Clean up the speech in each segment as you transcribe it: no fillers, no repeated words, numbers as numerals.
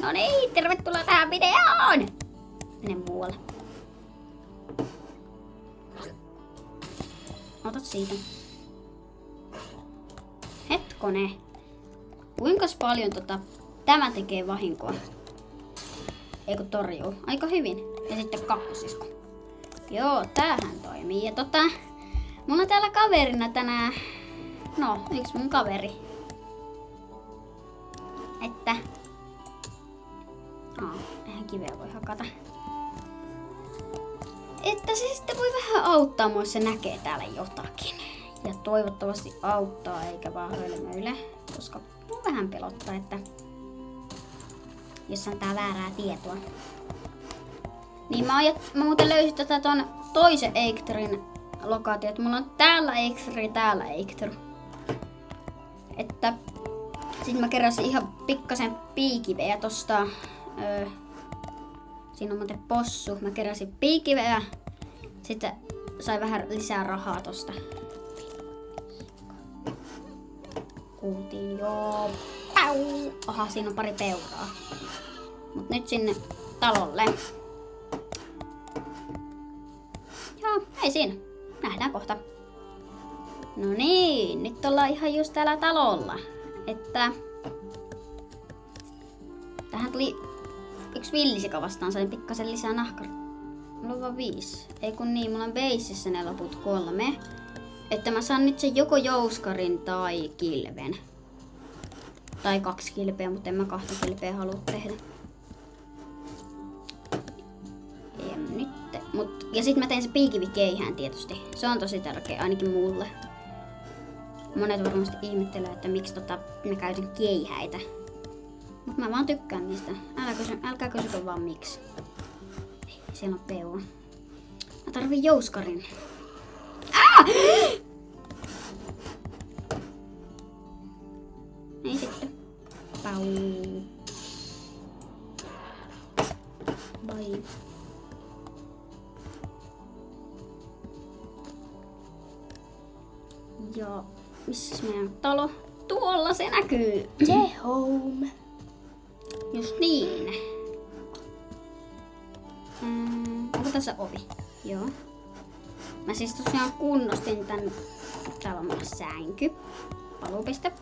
No niin, tervetuloa tähän videoon! Mene muualle. Otat siitä. Hetkone. Kuinka paljon tämä tekee vahinkoa? Eikö torjuu? Aika hyvin. Ja sitten kakkosisko. Joo, tämähän toimii. Ja mulla on täällä kaverina tänään. No, yksi mun kaveri. Että. Eihän kiveä voi hakata. Että se sitten voi vähän auttaa mua, jos se näkee täällä jotakin. Ja toivottavasti auttaa, eikä vaan hölmöile. Koska mun vähän pelottaa, että jos on tää väärää tietoa. Niin mä muuten löysin ton toisen Eikterin lokaatio, että mulla on täällä Eikteri, täällä Eikter. Että sit mä keräsin ihan pikkasen piikiveä tosta. Siinä on muuten possu. Mä keräsin piikiveä. Sitten sai vähän lisää rahaa tosta. Kuultiin joo. Pau! Aha, siinä on pari peuraa. Mut nyt sinne talolle. Joo, ei siinä. Nähdään kohta. No niin, nyt ollaan ihan just täällä talolla. Että tähän tuli yksi villisika vastaan, sain pikkasen lisää nahkar. Mulla on vaan 5. Ei kun niin, mulla on beississä ne loput 3. Että mä saan nyt sen joko jouskarin tai kilven. Tai 2 kilpeä, mutta en mä 2 kilpeä halua tehdä. Ja nyt. Ja sit mä tein se piikivikeihään tietysti. Se on tosi tärkeä, ainakin mulle. Monet varmasti ihmettelee, että miksi mä käytän keihäitä. Mut mä vaan tykkään niistä. Älkää kysykö vaan miksi. Siellä on peura. Mä tarvin jouskarin. Ei sitten. Pau. Bye. Ja missäs meidän talo? Tuolla se näkyy. The home. Just niin. Onko tässä ovi? Joo. Mä siis tosiaan kunnostin tän. Täällä on mulla sänky. Paluupiste.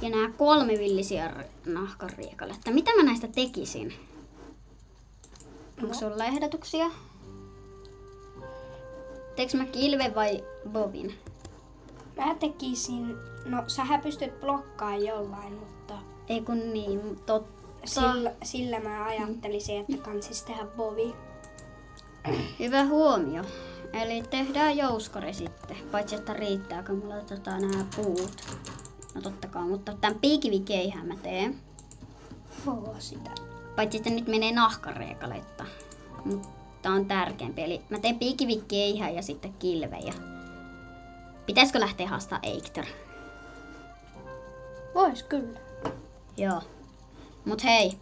Ja nää 3 villisiä nahkariekalle. Mitä mä näistä tekisin? Onko sulla ehdotuksia? Teekö mä kilven vai bobin? Mä tekisin, no sähän pystyt blokkaamaan jollain, mutta ei kun niin, totta. Sillä mä ajattelisin, että kansis tehdä bobi. Hyvä huomio. Eli tehdään jouskari sitten. Paitsi että riittääkö mulla nämä puut. No totta kai, mutta tämän piikivikeihään mä teen. Sitä. Paitsi että nyt menee nahkareekaletta. Mutta on tärkeämpi. Eli mä teen piikivikeihään ja sitten kilven. Pitäisikö lähteä haastaa Eikter? Vois kyllä. Joo. Mut hei.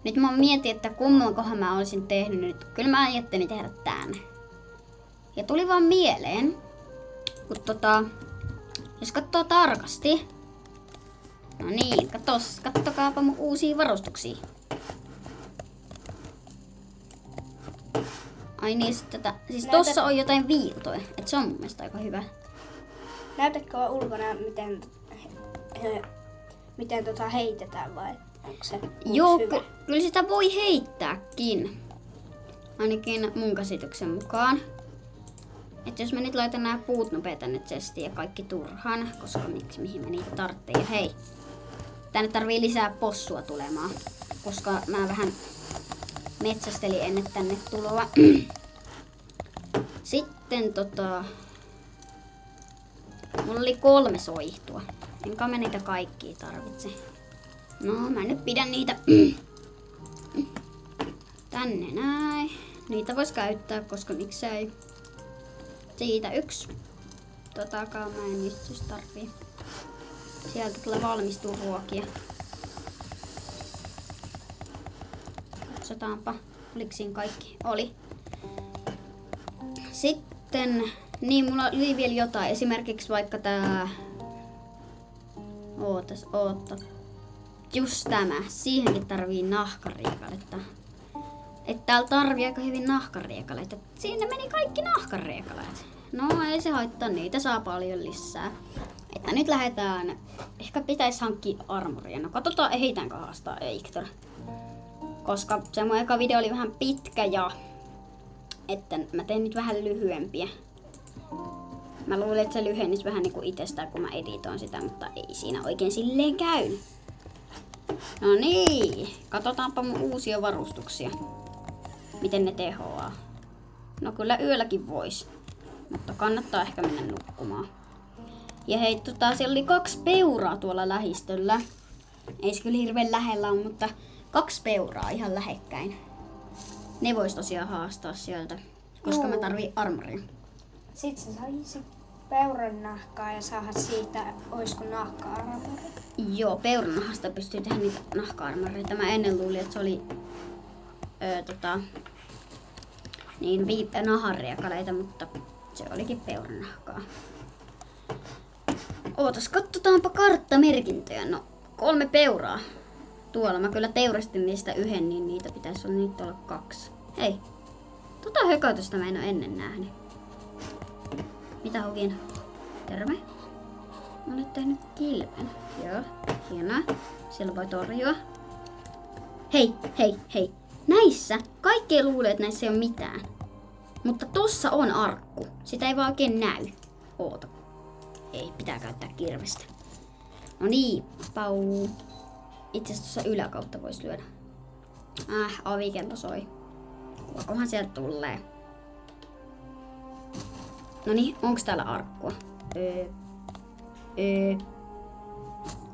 Nyt mä mietin, että kummankohan mä olisin tehnyt nyt. Kyllä mä ajattelin tehdä tän. Ja tuli vaan mieleen. Kun jos katsoo tarkasti. No niin, kattokaapa mun uusia varustuksia. Ai niin, siis tossa on jotain viiltoja. Et se on mun mielestä aika hyvä. Näytätkö ulkona, miten heitetään vai onko se joo, hyvä? Kyllä sitä voi heittääkin. Ainakin mun käsityksen mukaan. Että jos mä nyt laitan nämä puut nopeet tänne chestiin ja kaikki turhaan, koska mihin mä niitä tarvitsen. Ja hei, tänne tarvii lisää possua tulemaan, koska mä vähän metsästelin ennen tänne tuloa. Sitten mulla oli 3 soihtua. Enkä mä niitä kaikkia tarvitse. No, mä nyt pidän niitä tänne näin. Niitä vois käyttää, koska miksei. Siitä 1. Mä en niistä siis tarvii. Sieltä tulee valmistuu ruokia. Katsotaanpa, oliko siinä kaikki? Oli. Sitten, niin mulla oli vielä jotain. Esimerkiksi vaikka tää. Oota. just tämä. Siihenkin tarvii nahkariekaleita. Että täällä tarvii aika hyvin nahkariekaleita. Siinä meni kaikki nahkariekaleet. No ei se haittaa, niitä saa paljon lisää. Että nyt lähdetään. Ehkä pitäisi hankkia armoria. No katsotaan, ehitäänkö haastaa Eiktor. Koska se mun eka video oli vähän pitkä ja että mä teen nyt vähän lyhyempiä. Mä luulen, että se lyhenisi vähän niinku itsestään, kun mä editoin sitä, mutta ei siinä oikein silleen käynyt. No niin, katsotaanpa mun uusia varustuksia. Miten ne tehoaa. No kyllä yölläkin vois, mutta kannattaa ehkä mennä nukkumaan. Ja hei, siellä oli 2 peuraa tuolla lähistöllä. Ei se kyllä hirveän lähellä ole, mutta 2 peuraa ihan lähekkäin. Ne vois tosiaan haastaa sieltä, koska mä tarviin armoria. Sitten sä saisit peuran nahkaa ja saada siitä, oisko nahka-armori? Joo, peuran nahasta pystyy tehdä niitä nahka-armoreita. Mä ennen luulin, että se oli nahanriekaleita, mutta se olikin peuran nahkaa. Ootas, katsotaanpa karttamerkintöjä. No, 3 peuraa. Tuolla mä kyllä teurastin niistä 1, niin niitä pitäisi olla 2. Hei, hökötystä mä en ole ennen nähnyt. Mitä Hugin? Terve. Mä olet tehnyt kilpen. Joo, hienoa. Siellä voi torjua. Hei. Näissä kaikki luulee, että näissä ei ole mitään. Mutta tossa on arkku. Sitä ei vaan oikein näy. Oota. Ei, pitää käyttää kirvestä. No niin, pau. Itse asiassa tuossa yläkautta voisi lyödä. Avikello soi. Kuvakohan sieltä tulee? No niin, onks täällä arkkua?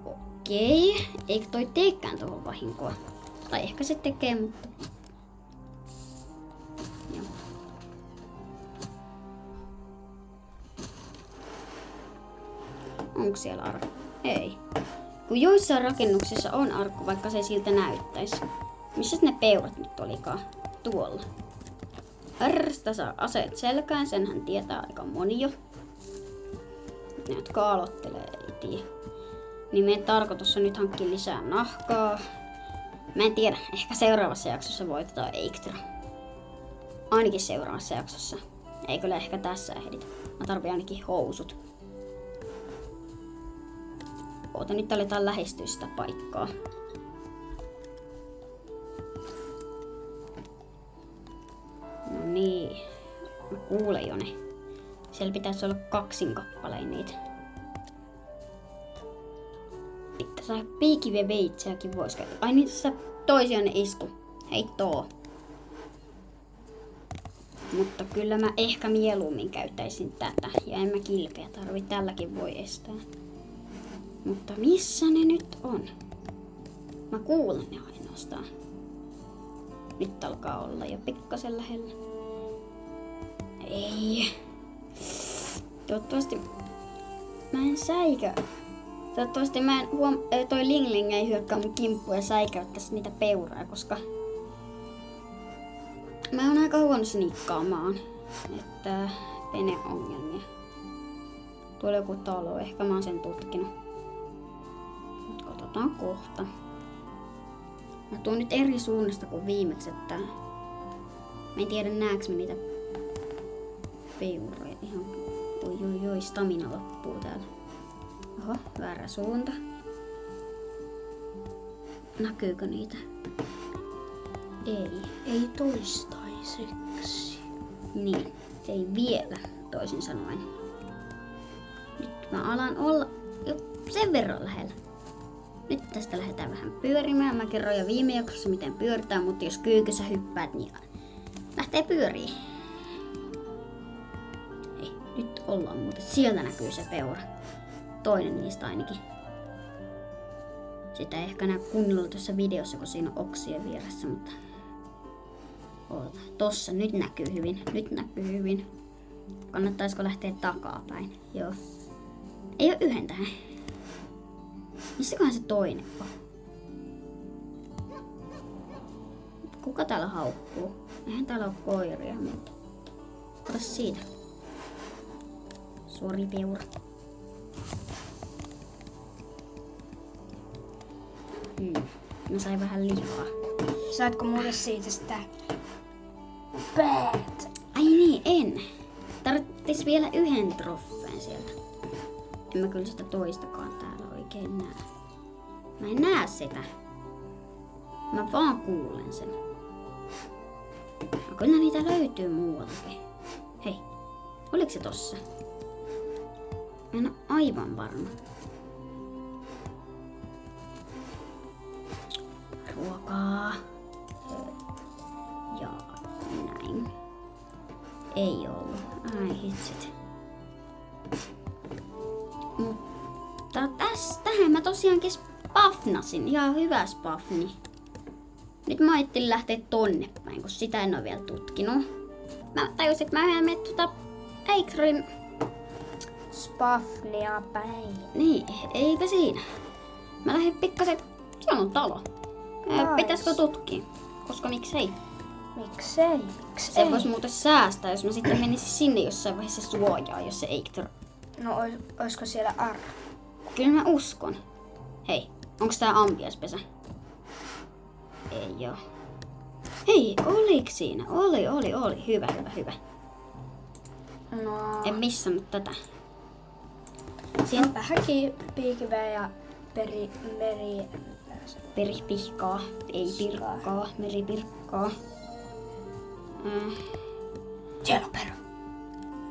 Okei. Eikö toi teekään tuohon vahinkoa? Tai ehkä se tekee, mutta... Joo. Onko siellä arkku? Ei. Kun joissain rakennuksissa on arkku, vaikka se ei siltä näyttäisi. Missä ne peurat nyt olikaan? Tuolla. Härstä saa aseet selkään, senhän tietää aika moni jo. Ne, jotka aloittelee, ei tiedä. Niin meidän tarkoitus on nyt hankkia lisää nahkaa. Mä en tiedä, ehkä seuraavassa jaksossa voitetaan Eiktor. Ainakin seuraavassa jaksossa. Ei kyllä ehkä tässä ehditä. Mä tarvitsen ainakin housut. Oota, nyt aletaan lähestyä sitä paikkaa. No niin. Mä kuulen jo ne. Siellä pitäisi olla 2 kappaleen niitä. Pitää saada piikiviä veitseäkin vois käyttää. Ai niin, tässä toisiaan isku. Heittoo. Mutta kyllä mä ehkä mieluummin käyttäisin tätä. Ja en mä kilpeä tarvi. Tälläkin voi estää. Mutta missä ne nyt on? Mä kuulen ne ainoastaan. Nyt alkaa olla jo pikkasen lähellä. Ei. Toivottavasti mä en säikä. Toivottavasti mä en toi Ling ei hyökkää mun kimppuun ja säikäyttäisi niitä peuraa, koska mä oon aika huono sniikkaamaan. Että pene ongelmia. Tuolla joku talo, ehkä mä oon sen tutkinut. Mut katsotaan kohta. Mä tuun nyt eri suunnasta kuin viimeksi, että mä en tiedä näekö mä niitä peuroja ihan. Oi, stamina loppuu täällä. Oho, väärä suunta. Näkyykö niitä? Ei toistaiseksi. Niin, ei vielä, toisin sanoen. Nyt mä alan olla jo sen verran lähellä. Nyt tästä lähdetään vähän pyörimään. Mä kerroin jo viime jaksossa miten pyöritään, mutta jos kyykyssä hyppäät, niin lähtee pyöriin. Hei, nyt ollaan muuten. Sieltä näkyy se peura. Toinen niistä ainakin. Sitä ei ehkä näe kunnolla tuossa videossa, kun siinä on oksien vieressä, mutta... Oota, tossa, nyt näkyy hyvin. Kannattaisiko lähteä takapäin? Joo. Ei oo yhden tähän. Missäköhän se toinen on? Kuka täällä haukkuu? Eihän täällä oo koiria, mutta... Ota siitä. Sori, peura. Mä sain vähän lihaa. Saatko mulle siitä sitä päät? Ai niin, en. Tarvittis vielä yhden trofeen sieltä. En mä kyllä sitä toistakaan täällä oikein näe. Mä en näe sitä. Mä vaan kuulen sen. No, kyllä niitä löytyy muualtakin. Hei, oliko se tossa? Mä en oo aivan varma. Ruokaa. Ja näin. Ei ollut. Ai hitsit. Mutta tähän mä tosiaankin spafnasin. Ihan hyvä spafni. Nyt mä ajattelin lähteä tonne päin, kun sitä en oo vielä tutkinut. Mä tajusin, että mä menen Eiktorin Spafnia päin. Niin, eipä siinä. Mä lähdin pikkasen, siellä on talo. Nice. Pitäisikö tutkia? Koska miksei? Miksei? Se vois muuten säästää, jos mä sitten menisin sinne jossain vaiheessa suojaa, jos se Eiktor. No oisko siellä Arra? Kyllä mä uskon. Hei, onks tää ampiaspesä? Ei oo. Hei, oliks siinä? Oli. Hyvä. No, En missannut tätä. siinä on vähän piikivää ja meri. Peripihkaa, ei pirkkaa, meripirkkaa. Siellä on perä.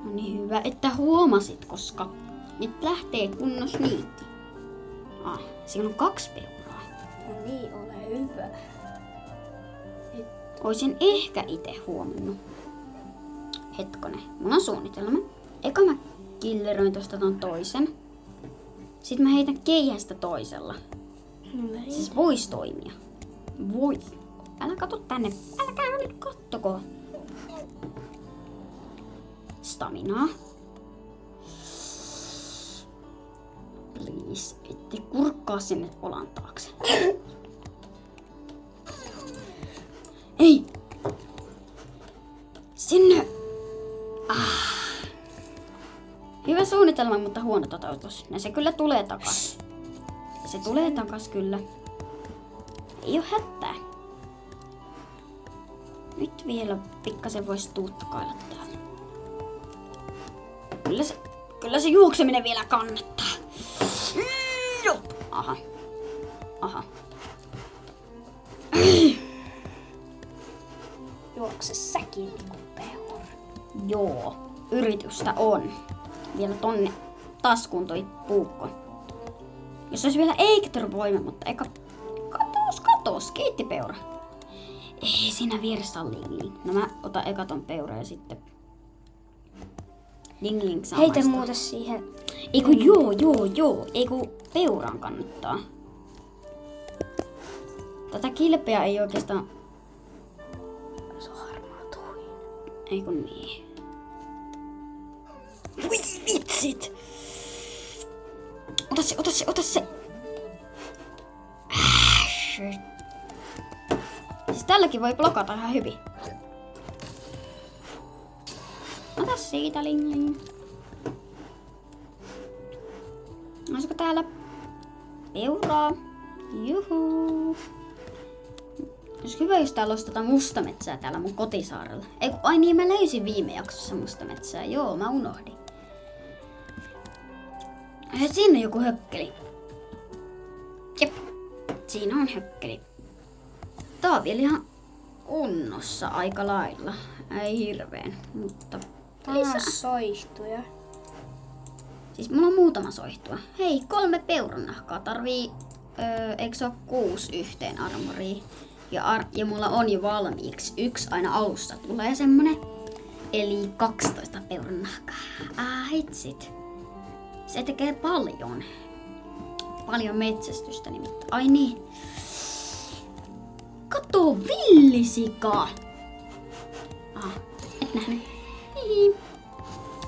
No niin hyvä, että huomasit, koska nyt lähtee kunnos niitti. Siinä on 2 peuraa. No niin, ole hyvä. Oisin ehkä itse huomannut. Hetkonen, mulla on suunnitelma. Eka mä killeroin tosta ton toisen. Sitten mä heitän keihästä toisella. Siis vois toimia. Voi. Älä katso tänne. Älkää nyt kattoko. Staminaa. Please, ette kurkkaa sinne olan taakse. Ei! Sinne! Hyvä suunnitelma, mutta huono toteutus. Ja se kyllä tulee takas. Se tulee takas kyllä. Ei oo hätää. Nyt vielä pikkasen vois tuuttakailla täällä. Kyllä se juokseminen vielä kannattaa. Aha. Juokse säkin niinku peura. Joo, yritystä on. Vielä tonne taskuun puukko. Jos olisi vielä Eiktor-voima, mutta eikä... Katos, keittipeura. Ei, siinä vieressä on Ling. No mä otan eka ton peura ja sitten... Ling saa Heitä maistaa. muuta siihen. Eiku joo. Eiku peuraan kannattaa. Tätä kilpeä ei oikeastaan... Se on harmaa tuhi. Eiku niin. Voi vitsit! Ota se! Shit. Siis tälläkin voi blokata ihan hyvin. Ota siitä, Ling. Olisiko täällä peuraa? Juhuu. Olisi hyvä, jos täällä olisi mustametsää täällä mun kotisaarella. Ai niin, mä löysin viime jaksossa mustametsää. Joo, mä unohdin. Siinä on joku hökkeli. Jep, siinä on hökkeli. Tää on vielä ihan kunnossa aika lailla. Ei hirveen, mutta Täällä lisää. on soihtuja. Siis mulla on muutama soihtua. Hei, 3 peurannahkaa. Tarvii, eikö se ole 6 yhteen armoriin? Ja mulla on jo valmiiksi 1 aina alussa tulee semmonen. Eli 12 peurannahkaa. Hitsit. Se tekee paljon. Paljon metsästystä nimittäin. Ai niin. Kato, villisika. Et nähnyt. Hihi.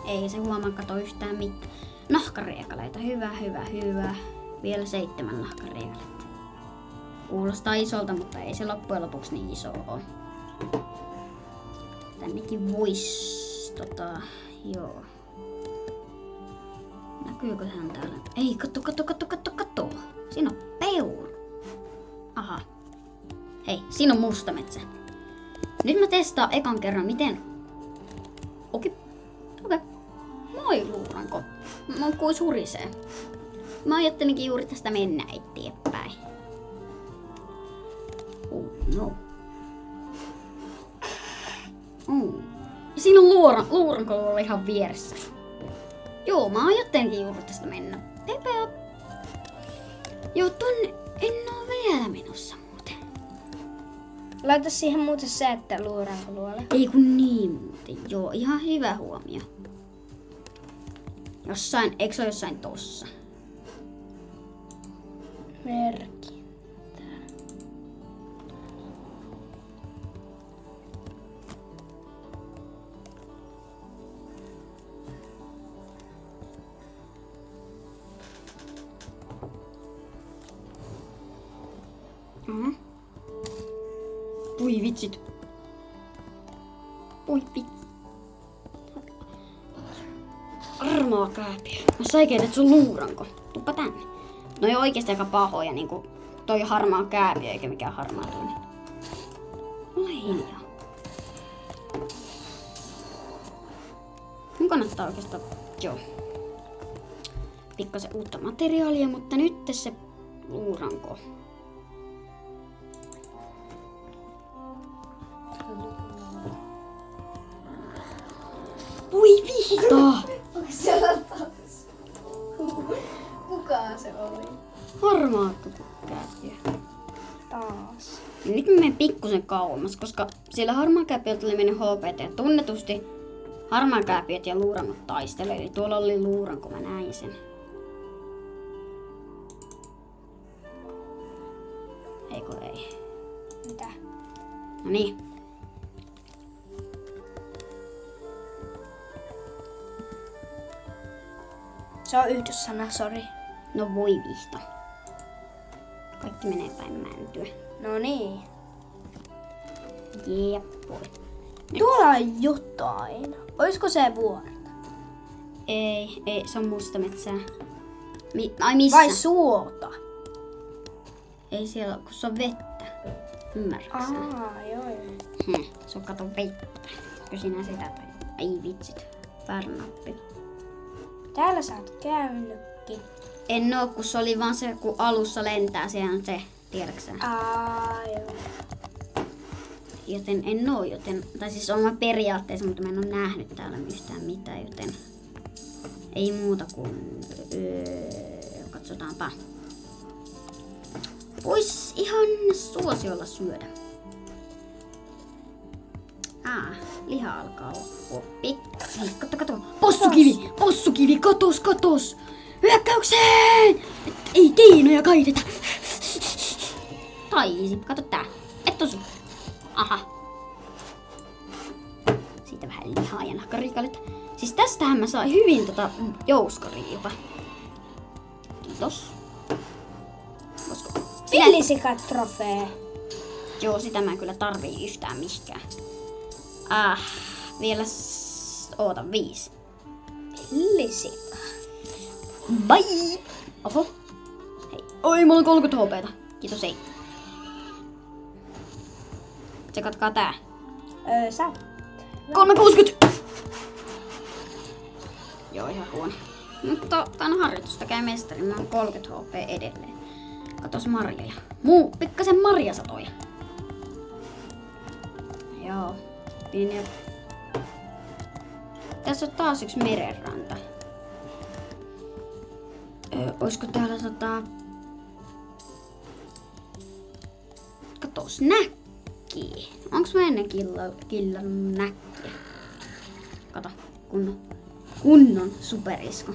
Ei se huomaa kato yhtään mitään. Nahkariekaleita. Hyvä. Vielä 7 nahkariekaleita. Kuulostaa isolta, mutta ei se loppujen lopuksi niin iso ole. Tännekin vois joo. Näkyykö hän täällä? Ei, katso. Siinä on peuru. Aha. Hei, siinä on mustametsä. Nyt mä testaan ekan kerran, miten... Okei. Moi luuranko. Mä kuin surisee. Mä ajattelinkin juuri tästä mennä eteenpäin. Oh no. Siinä on luuranko olla ihan vieressä. Joo, mä ajattelinkin juuri tästä mennä. Pepe. Joo, tonne en oo vielä menossa muuten. Laita siihen muuten se, että luuranko luola. Ei kun niin muuten. Joo, ihan hyvä huomio. Jossain, eikö se ole jossain tossa? Merkintä. Voi vitsit. Voi vitsit. Armaa kääpiö. Mä säikein, että se on luuranko. Tuppa tänne. No ei oikeesti aika pahoja, niinku toi harmaa kääpiö eikä mikään harmaa toinen. Ole hiljaa. Mun kannattaa oikeastaan, joo. Pikkasen uutta materiaalia, mutta nyt se luuranko. Voi vihta! Kuka se oli? Harmaattu kääpiö. Taas. Ja nyt mä menen pikkusen kauemmas, koska siellä harmaakääpiöltä oli mennyt HPT ja tunnetusti harmaakääpiöt ja luurankot taistelee. Eli tuolla oli luuranko, mä näin sen. Eikö ei? Mitä? No niin. Se on yhdyssana, sori. No voi vihta. Kaikki menee päin mäntyä. No niin. Jep, voi. Tuolla on jotain. Oisko se vuorta? Ei, se on mustametsää. Ai missä? Vai suota? Ei siellä, kun se on vettä. Ymmärrätkö sä? Joo. Se on kato vettä. Kun sinä sitä tai... Ai vitsit. Väärä nappi. Täällä sä oot käynytkin. En oo, kun se oli vaan se, kun alussa lentää, se on se, tiedäksä. Joo. Joten en oo, tai siis on periaatteessa, mutta mä en oo nähnyt täällä mistään mitään, joten ei muuta kuin, katsotaanpa. Vois ihan suosiolla syödä. Liha alkaa loppua. Hei, kato. Possukivi, katos. Hyökkäykseen! Ei keinoja kaideta. Taisi, kato tää. Et osu. Aha. Siitä vähän lihaa ja nahkarikalletta. Siis tästähän mä saan hyvin jouskariipa. Kiitos. Voisiko? Villisika-trofee. Joo, sitä mä en kyllä tarvii yhtään mihinkään. Vielä oota 5. Villisika. Bye! Oho. Hei. Oi, mulla on 30 HP:ta. Kiitos, ei. Tsekatkaa tää. Sä. 360! Joo, ihan huono. Mutta tän harjoitusta käy mestari. Mä oon 30 HP edelleen. Katos marjoja. Pikkasen marjasatoja. Joo. Pieniä. Tässä on taas yksi merenranta. Oisko täällä katos, näkki. Onks mä ennen killannut näkkiä? Kato, kunnon superisko.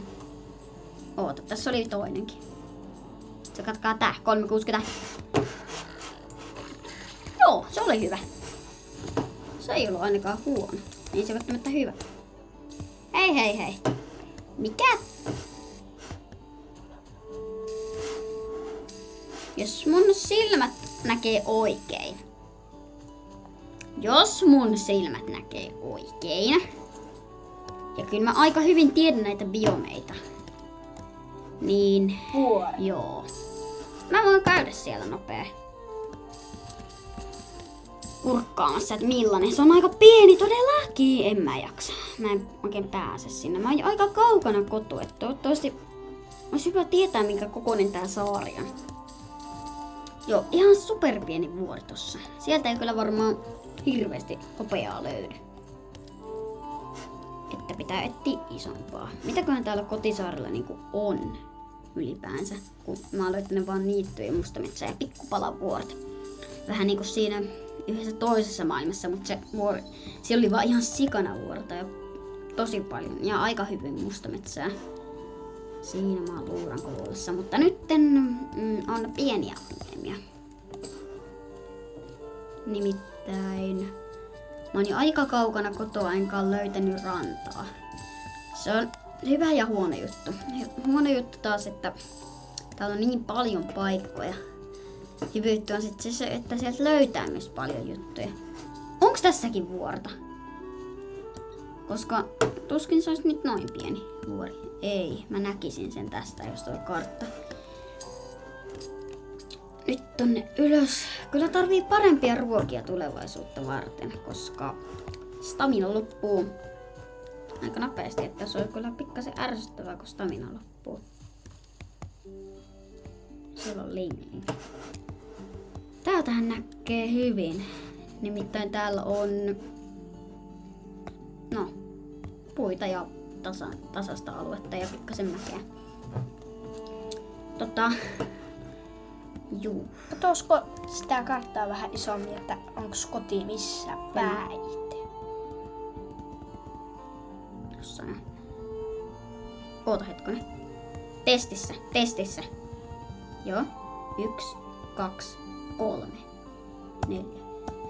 Oota, tässä oli toinenkin. Se katkaa tää, 360. Joo, se oli hyvä. Se ei ollut ainakaan huono. Ei se välttämättä hyvä. Hei. Mikä? Jos mun silmät näkee oikein. Ja kyllä mä aika hyvin tiedän näitä biomeita. Niin, joo. Mä voin käydä siellä nopea. kurkkaamassa, että millainen. Se on aika pieni todellakin. En mä jaksa. Mä en oikein pääse sinne. Mä oon aika kaukana kotoa. Toivottavasti olisi hyvä tietää, minkä kokoinen tää saari on. Joo, ihan superpieni vuori tossa. Sieltä ei kyllä varmaan hirveästi hopeaa löydy. Että pitää etsiä isompaa. Mitäköhän täällä kotisaarella niinku on ylipäänsä? Kun mä oon löytänyt vaan niittyjä, mustametsää ja pikkupalavuoret. Vähän niinku siinä yhdessä toisessa maailmassa, mutta siellä oli vaan ihan sikana vuorta ja tosi paljon. Ja aika hyvin mustametsää. Siinä mä oon luurankovuodessa, mutta nytten on pieniä ongelmia. Nimittäin mä oon jo aika kaukana kotoa enkä ole löytänyt rantaa. Se on hyvä ja huono juttu. Huono juttu taas, että täällä on niin paljon paikkoja. Hyvä juttu on sitten se, että sieltä löytää myös paljon juttuja. Onks tässäkin vuorta? Koska tuskin se olisi nyt noin pieni vuori. Ei, mä näkisin sen tästä, jos tuo kartta. Nyt tonne ylös. Kyllä tarvii parempia ruokia tulevaisuutta varten, koska stamina loppuu aika nopeasti, että se on kyllä pikkasen ärsyttävää, kun stamina loppuu. Siellä on Ling. Täältähän näkee hyvin. Nimittäin täällä on puita ja tasasta aluetta ja pikkasen mäkeä. Juu. Katsoisiko sitä karttaa vähän isommin, että onko koti missä päin? Jossain. Oota hetkonen. Testissä. Joo. 1, 2, 3, 4,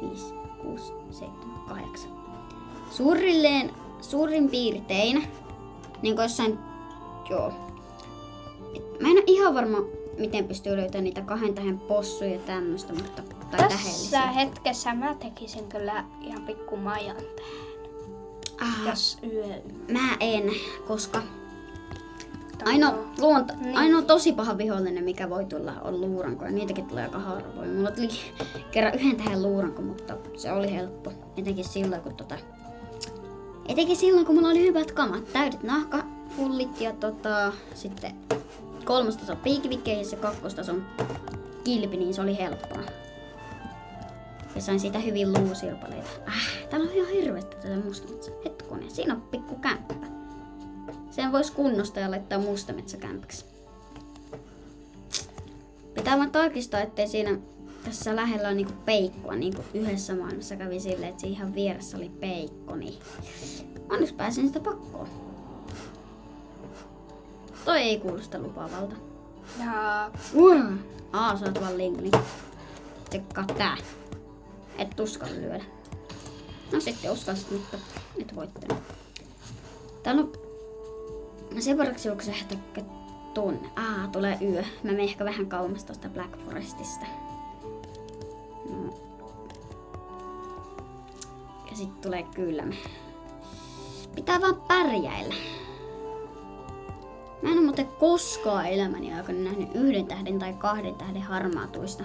5, 6, 7, 8. Suurin piirtein, niin kuin jossain, joo. Mä en ole ihan varma, miten pystyy löytämään niitä 2 tähän possuja ja tämmöstä, mutta tässä hetkessä mä tekisin kyllä ihan pikku majan tähän. Jos Mä en, koska ainoa tosi paha vihollinen, mikä voi tulla, on luuranko. Ja niitäkin tulee aika harvoin. Mulla tuli kerran 1 tähän luuranko, mutta se oli helppo. Etenkin silloin, kun mulla oli hyvät kamat. Täydet nahkafullit ja sitten 3. tason piikivikkeihin ja 2. tason kilpi, niin se oli helppoa. Ja sain siitä hyvin luusirpaleita. Täällä on ihan hirveästi tätä mustametsää. Hetkonen, siinä on pikku kämppä. Sen vois kunnostaa ja laittaa mustametsäkämpäksi. Pitää vaan tarkistaa, ettei siinä tässä lähellä ole niinku peikkoa. Niinku yhdessä maailmassa kävi silleen, että siinä ihan vieressä oli peikko. Niin onneksi pääsin sitä pakkoon. Toi ei kuulosta lupaavalta. Sä oot vaan Lingli. Tsekkaa tää. Et uskalla lyödä. No sitten uskallisit, mutta et voittanut. Täällä on sen varaksi onko se tonne. Tulee yö. Mä menen ehkä vähän kauemmas tosta Black Forestista. No. Ja sit tulee kylmä. Pitää vaan pärjäillä. Mä en oo muuten koskaan elämäni aikana nähnyt 1 tähden tai 2 tähden harmaatuista.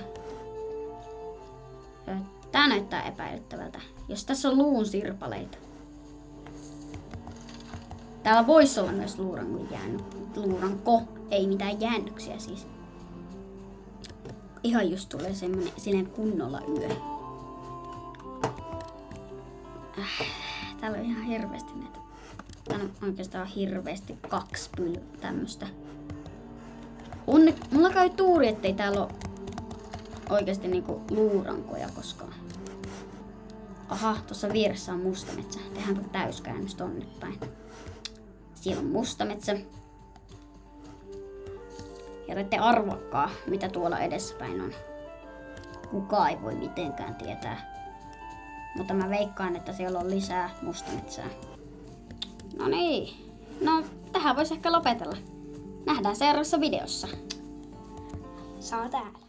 Tää näyttää epäilyttävältä. Jos tässä on luun sirpaleita. Täällä voisi olla myös luuranko, ei mitään jäännöksiä siis. Ihan just tulee semmonen kunnolla yö. Täällä on ihan hirveästi näitä. Täällä on oikeastaan hirveästi 2 tämmöstä. Mulla käy tuuri, ettei täällä ole oikeasti niinku luurankoja koskaan. Tuossa vieressä on mustametsä. Tehdäänkö täyskäännös tonne päin. Siellä on mustametsä. Ja te arvokkaa, mitä tuolla edessäpäin on. Kukaan ei voi mitenkään tietää. Mutta mä veikkaan, että siellä on lisää mustametsää. No niin. No, tähän voisi ehkä lopetella. Nähdään seuraavassa videossa. Saa täällä.